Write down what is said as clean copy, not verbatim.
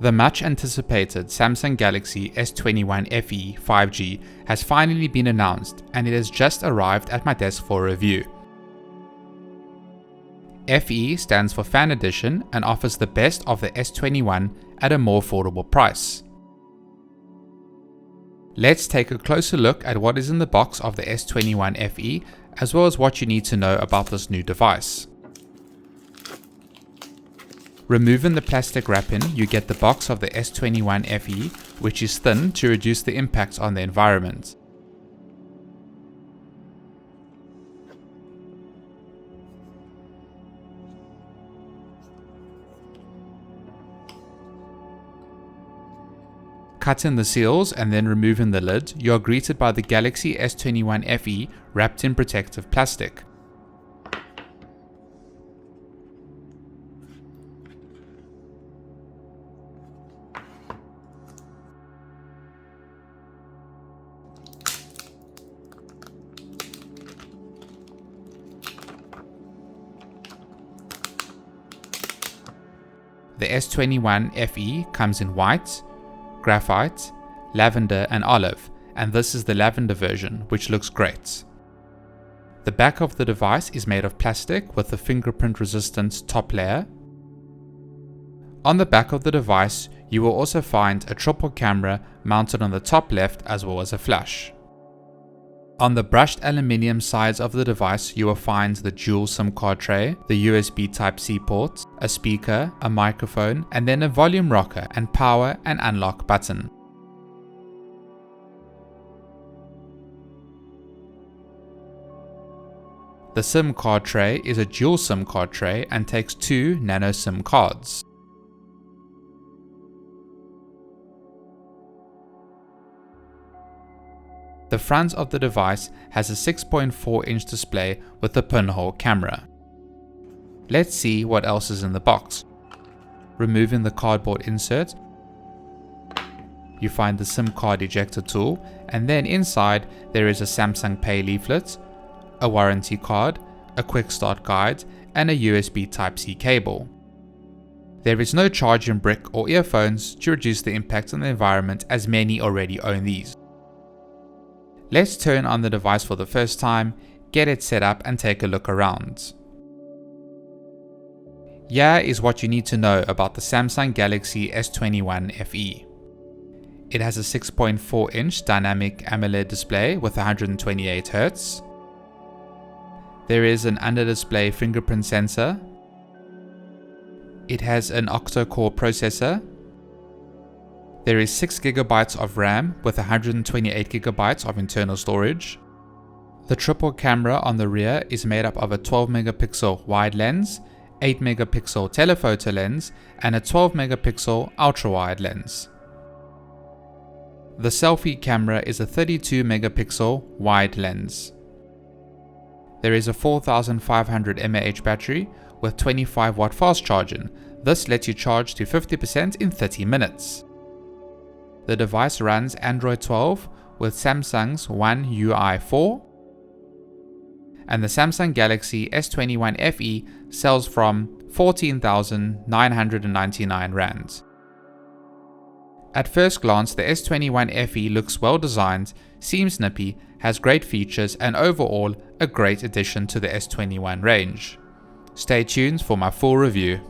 The much anticipated Samsung Galaxy S21 FE 5G has finally been announced, and it has just arrived at my desk for review. FE stands for Fan Edition and offers the best of the S21 at a more affordable price. Let's take a closer look at what is in the box of the S21 FE, as well as what you need to know about this new device. Removing the plastic wrapping, you get the box of the S21 FE, which is thin to reduce the impact on the environment. Cutting the seals and then removing the lid, you are greeted by the Galaxy S21 FE wrapped in protective plastic. The S21 FE comes in white, graphite, lavender and olive, and this is the lavender version, which looks great. The back of the device is made of plastic with a fingerprint resistant top layer. On the back of the device, you will also find a triple camera mounted on the top left as well as a flash. On the brushed aluminium sides of the device, you will find the dual SIM card tray, the USB Type-C port, a speaker, a microphone, and then a volume rocker and power and unlock button. The SIM card tray is a dual SIM card tray and takes 2 nano SIM cards. The front of the device has a 6.4-inch display with a pinhole camera. Let's see what else is in the box. Removing the cardboard insert, you find the SIM card ejector tool, and then inside there is a Samsung Pay leaflet, a warranty card, a quick start guide, and a USB Type-C cable. There is no charging brick or earphones to reduce the impact on the environment, as many already own these. Let's turn on the device for the first time, get it set up and take a look around. Here is what you need to know about the Samsung Galaxy S21 FE. It has a 6.4-inch dynamic AMOLED display with 128Hz. There is an under-display fingerprint sensor. It has an octa-core processor. There is 6GB of RAM with 128GB of internal storage. The triple camera on the rear is made up of a 12MP wide lens, 8MP telephoto lens, and a 12MP ultra-wide lens. The selfie camera is a 32MP wide lens. There is a 4500 mAh battery with 25W fast charging. This lets you charge to 50% in 30 minutes. The device runs Android 12 with Samsung's One UI 4, and the Samsung Galaxy S21 FE sells from 14,999 Rand. At first glance, the S21 FE looks well designed, seems nippy, has great features, and overall a great addition to the S21 range. Stay tuned for my full review.